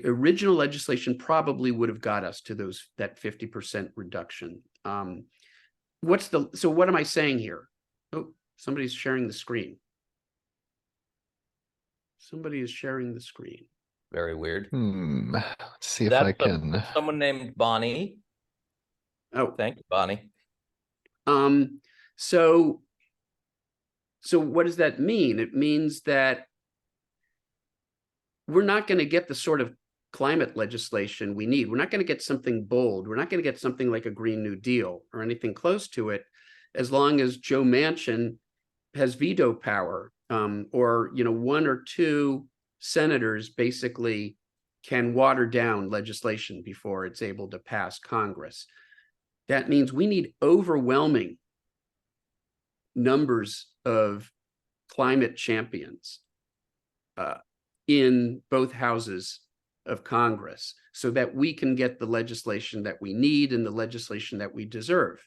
original legislation probably would have got us to that 50% reduction. So what am I saying here? Oh, somebody's sharing the screen. Somebody is sharing the screen. Very weird. Let's see if I can. Someone named Bonnie. Oh, thank you, Bonnie. So what does that mean? It means that we're not going to get the sort of climate legislation we need. We're not going to get something bold. We're not going to get something like a Green New Deal or anything close to it, as long as Joe Manchin has veto power, or, you know, 1 or 2 senators basically can water down legislation before it's able to pass Congress. That means we need overwhelming numbers of climate champions in both houses of Congress so that we can get the legislation that we need and the legislation that we deserve.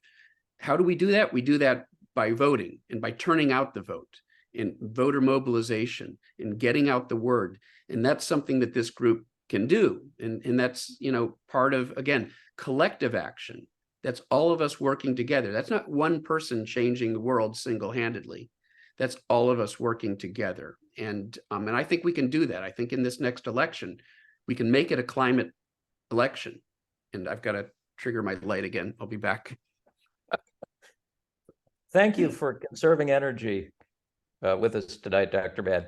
How do we do that? We do that by voting and by turning out the vote, in voter mobilization, in getting out the word. And that's something that this group can do. And that's, you know, part of, again, collective action. That's all of us working together. That's not one person changing the world single-handedly. That's all of us working together. And I think we can do that. I think in this next election, we can make it a climate election. And I've got to trigger my light again. I'll be back. Thank you for conserving energy with us tonight, Dr. Mann.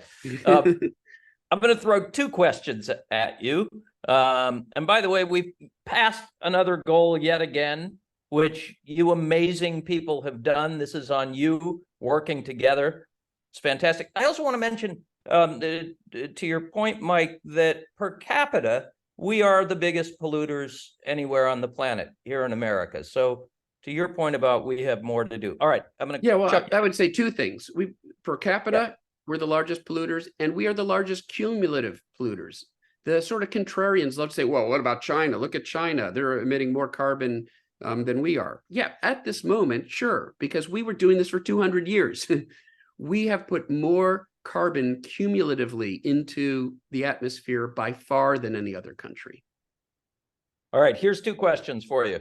I'm going to throw two questions at you. And by the way, we've passed another goal yet again, which you amazing people have done. This is on you working together. It's fantastic. I also want to mention, to your point, Mike, that per capita, we are the biggest polluters anywhere on the planet here in America. So to your point about we have more to do. All right, I'm going to. Yeah, well, I would say two things. We per capita, we're the largest polluters, and we are the largest cumulative polluters. The sort of contrarians love to say, well, what about China? Look at China. They're emitting more carbon than we are. Yeah, at this moment, sure, because we were doing this for 200 years. We have put more carbon cumulatively into the atmosphere by far than any other country. All right, here's two questions for you.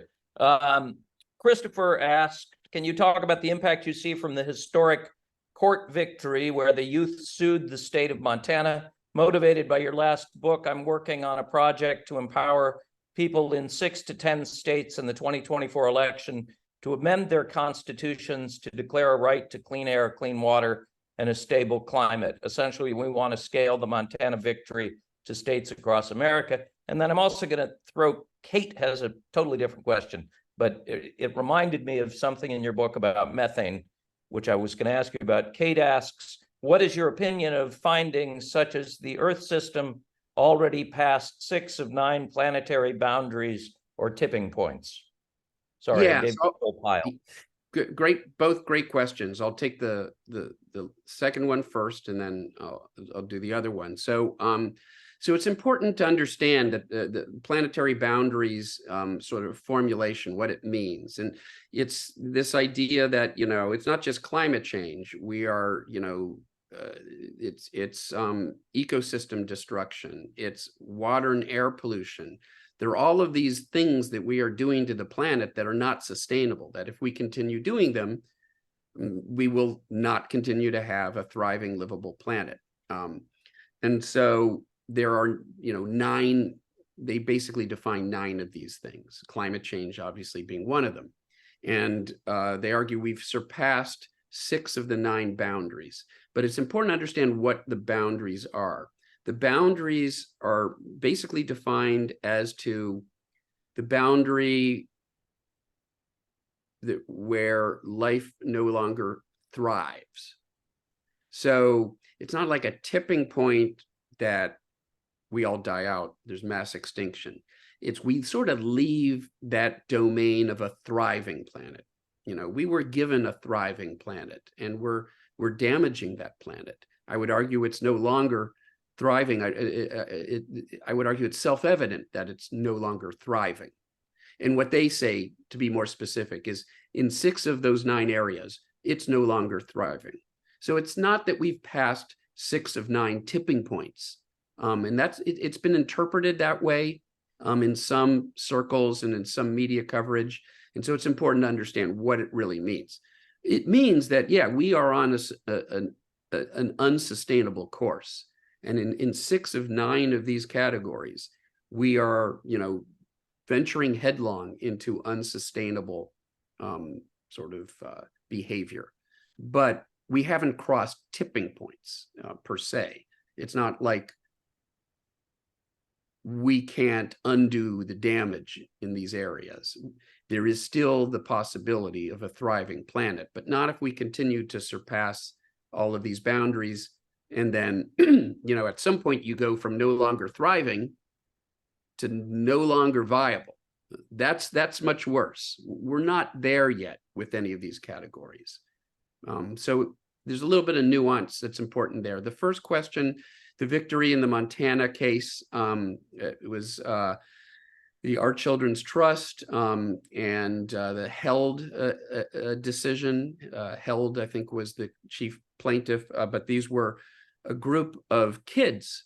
Christopher asked, can you talk about the impact you see from the historic court victory where the youth sued the state of Montana? Motivated by your last book, I'm working on a project to empower people in 6 to 10 states in the 2024 election to amend their constitutions to declare a right to clean air, clean water, and a stable climate. Essentially, we want to scale the Montana victory to states across America. And then I'm also going to throw, Kate has a totally different question, but it reminded me of something in your book about methane, which I was going to ask you about. Kate asks, what is your opinion of findings such as the Earth system already passed 6 of 9 planetary boundaries or tipping points? Sorry, yeah, I gave you a whole pile. Great, both great questions. I'll take the second one first, and then I'll do the other one. So it's important to understand that the planetary boundaries sort of formulation, what it means. And it's this idea that, you know, it's not just climate change. We are, you know, it's ecosystem destruction. It's water and air pollution. There are all of these things that we are doing to the planet that are not sustainable, that if we continue doing them, we will not continue to have a thriving, livable planet. And so there are, you know, 9, they basically define 9 of these things, climate change obviously being one of them. And they argue we've surpassed 6 of the 9 boundaries, but it's important to understand what the boundaries are. The boundaries are basically defined as to the boundary where life no longer thrives. So it's not like a tipping point that we all die out, there's mass extinction. It's we sort of leave that domain of a thriving planet. You know, we were given a thriving planet and we're damaging that planet. I would argue it's no longer thriving. I would argue it's self-evident that it's no longer thriving. And what they say, to be more specific, is in 6 of those 9 areas, it's no longer thriving. So it's not that we've passed 6 of 9 tipping points. And that's it's been interpreted that way in some circles and in some media coverage. And so it's important to understand what it really means. It means that, yeah, we are on an unsustainable course. And in 6 of 9 of these categories, we are, you know, venturing headlong into unsustainable sort of behavior. But we haven't crossed tipping points per se. It's not like we can't undo the damage in these areas. There is still the possibility of a thriving planet, but not if we continue to surpass all of these boundaries. And then, you know, at some point you go from no longer thriving to no longer viable. That's much worse. We're not there yet with any of these categories. So there's a little bit of nuance that's important there. The first question, the victory in the Montana case, it was the Our Children's Trust and the Held decision. Held, I think, was the chief plaintiff, but these were a group of kids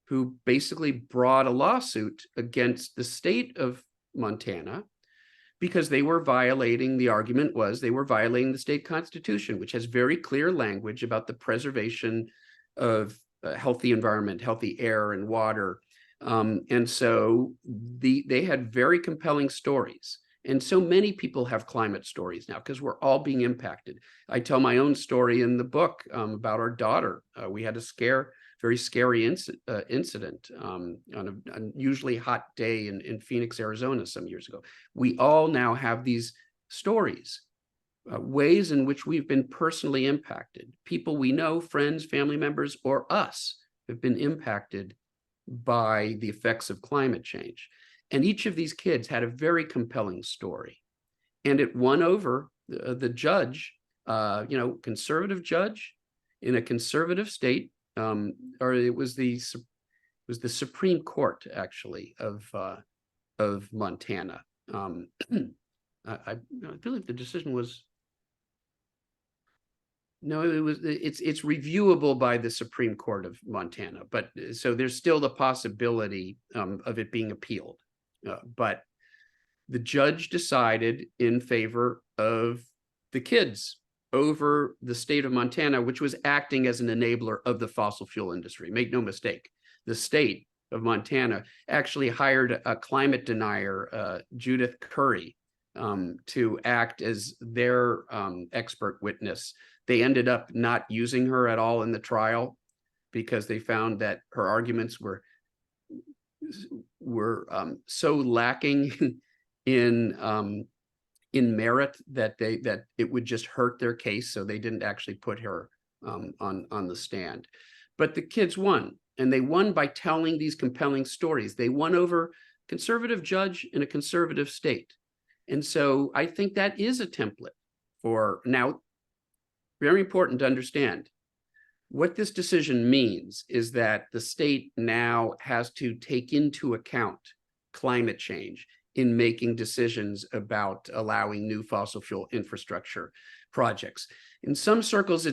who basically brought a lawsuit against the state of Montana because they were violating, the argument was they were violating the state constitution, which has very clear language about the preservation of a healthy environment, healthy air and water. And so they had very compelling stories. And so many people have climate stories now because we're all being impacted. I tell my own story in the book about our daughter. We had a very scary incident on an unusually hot day in Phoenix, Arizona some years ago. We all now have these stories, ways in which we've been personally impacted. People we know, friends, family members, or us have been impacted by the effects of climate change. And each of these kids had a very compelling story. And it won over the judge, conservative judge in a conservative state, or it was the Supreme Court, actually, of Montana. I believe the decision was, no, it's reviewable by the Supreme Court of Montana, but so there's still the possibility of it being appealed. But the judge decided in favor of the kids over the state of Montana, which was acting as an enabler of the fossil fuel industry. Make no mistake, the state of Montana actually hired a climate denier, Judith Curry, to act as their expert witness. They ended up not using her at all in the trial because they found that her arguments were so lacking in merit that it would just hurt their case, so they didn't actually put her on the stand. But the kids won, and they won by telling these compelling stories. They won over conservative judge in a conservative state. And so I think that is a template for now. Very important to understand. What this decision means is that the state now has to take into account climate change in making decisions about allowing new fossil fuel infrastructure projects. In some circles,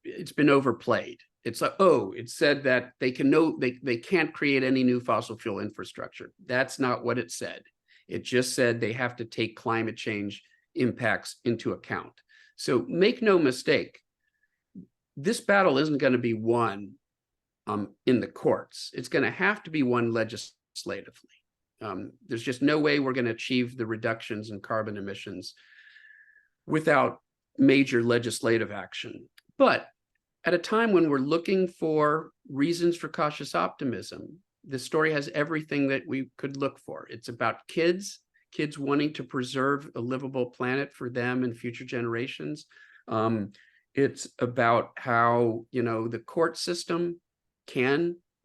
it's been overplayed. It's like, oh, it said that they can't create any new fossil fuel infrastructure. That's not what it said. It just said they have to take climate change impacts into account. So make no mistake, this battle isn't going to be won in the courts. It's going to have to be won legislatively. There's just no way we're going to achieve the reductions in carbon emissions without major legislative action. But at a time when we're looking for reasons for cautious optimism, this story has everything that we could look for. It's about kids wanting to preserve a livable planet for them and future generations. It's about how, the court system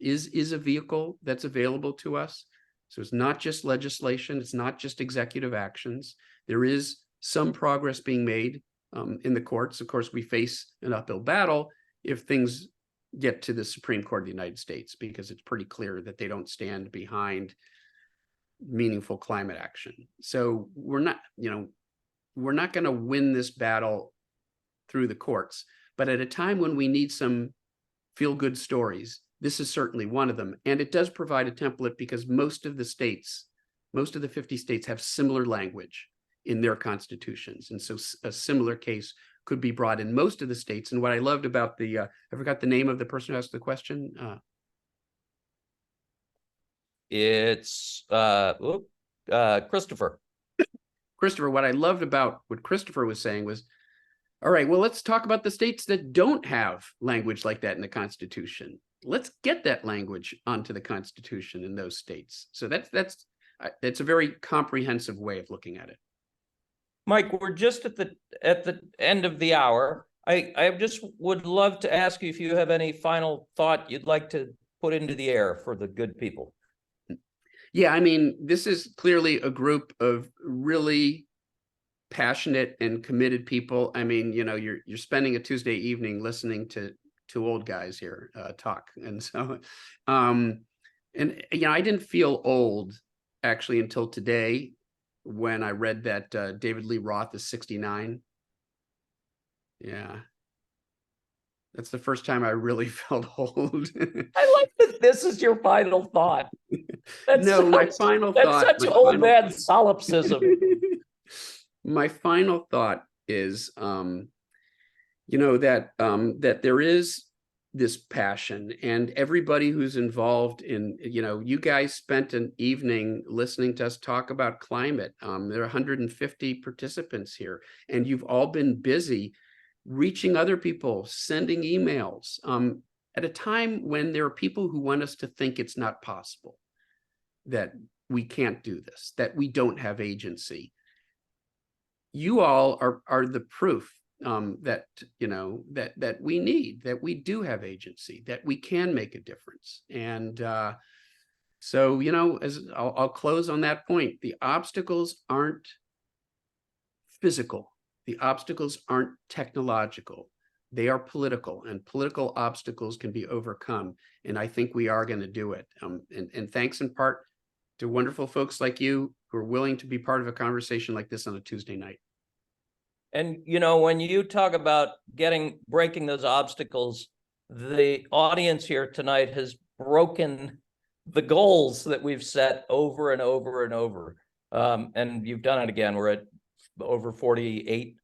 is a vehicle that's available to us. So it's not just legislation, it's not just executive actions. There is some progress being made in the courts. Of course, we face an uphill battle if things get to the Supreme Court of the United States, because it's pretty clear that they don't stand behind meaningful climate action. So we're not going to win this battle through the courts, but at a time when we need some feel-good stories, this is certainly one of them. And it does provide a template because most of the 50 states have similar language in their constitutions. And so a similar case could be brought in most of the states. And what I loved about I forgot the name of the person who asked the question. It's Christopher. Christopher, what I loved about what Christopher was saying was, all right, well, let's talk about the states that don't have language like that in the Constitution. Let's get that language onto the Constitution in those states. So that's a very comprehensive way of looking at it. Mike, we're just at the end of the hour. I just would love to ask you if you have any final thought you'd like to put into the air for the good people. Yeah, I mean, this is clearly a group of really passionate and committed people. I mean, you know, you're spending a Tuesday evening listening to two old guys here talk. And so, and you know, I didn't feel old actually until today when I read that David Lee Roth is 69. Yeah. That's the first time I really felt old. I like that this is your final thought. That's No, my such, final that's thought. such my old final- man solipsism. My final thought is, you know, that that there is this passion, and everybody who's involved in, you know, you guys spent an evening listening to us talk about climate. There are 150 participants here, and you've all been busy reaching other people, sending emails at a time when there are people who want us to think it's not possible, that we can't do this, that we don't have agency. You all are the proof that, you know, that we need, that we do have agency, that we can make a difference. And so, you know, as I'll close on that point, the obstacles aren't physical. The obstacles aren't technological. They are political, and political obstacles can be overcome. And I think we are going to do it. And thanks in part to wonderful folks like you who are willing to be part of a conversation like this on a Tuesday night. And, you know, when you talk about breaking those obstacles, the audience here tonight has broken the goals that we've set over and over and over. And you've done it again. We're at over 4,800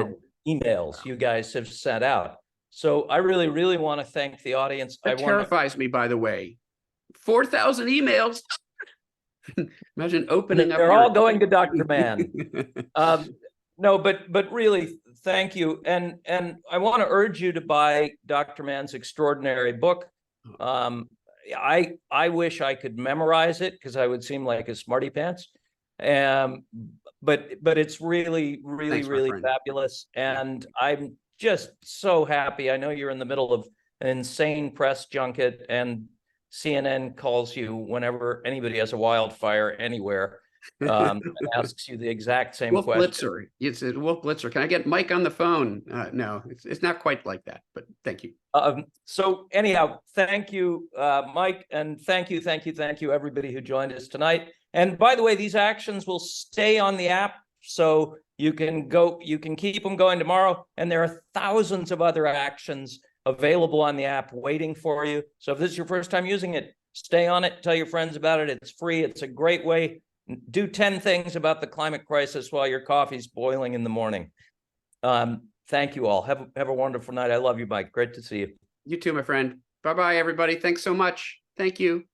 Wow. emails you guys have sent out. So I really, really want to thank the audience. That terrifies me, by the way. 4,000 emails. Imagine opening up. They're all going to Dr. Mann. No, but really, thank you. And I want to urge you to buy Dr. Mann's extraordinary book. I wish I could memorize it because I would seem like a smarty pants. But it's really, really, Thanks, really friend. fabulous. And I'm just so happy. I know you're in the middle of an insane press junket, and CNN calls you whenever anybody has a wildfire anywhere. And asks you the exact same Wolf question. Blitzer. It's a Wolf Blitzer. Can I get Mike on the phone? No, it's not quite like that, but thank you. So anyhow, thank you, Mike, and thank you, everybody who joined us tonight. And by the way, these actions will stay on the app, so you can keep them going tomorrow. And there are thousands of other actions available on the app waiting for you. So if this is your first time using it, stay on it, tell your friends about it. It's free. It's a great way. Do 10 things about the climate crisis while your coffee's boiling in the morning. Thank you all. Have a wonderful night. I love you, Mike. Great to see you. You too, my friend. Bye-bye, everybody. Thanks so much. Thank you.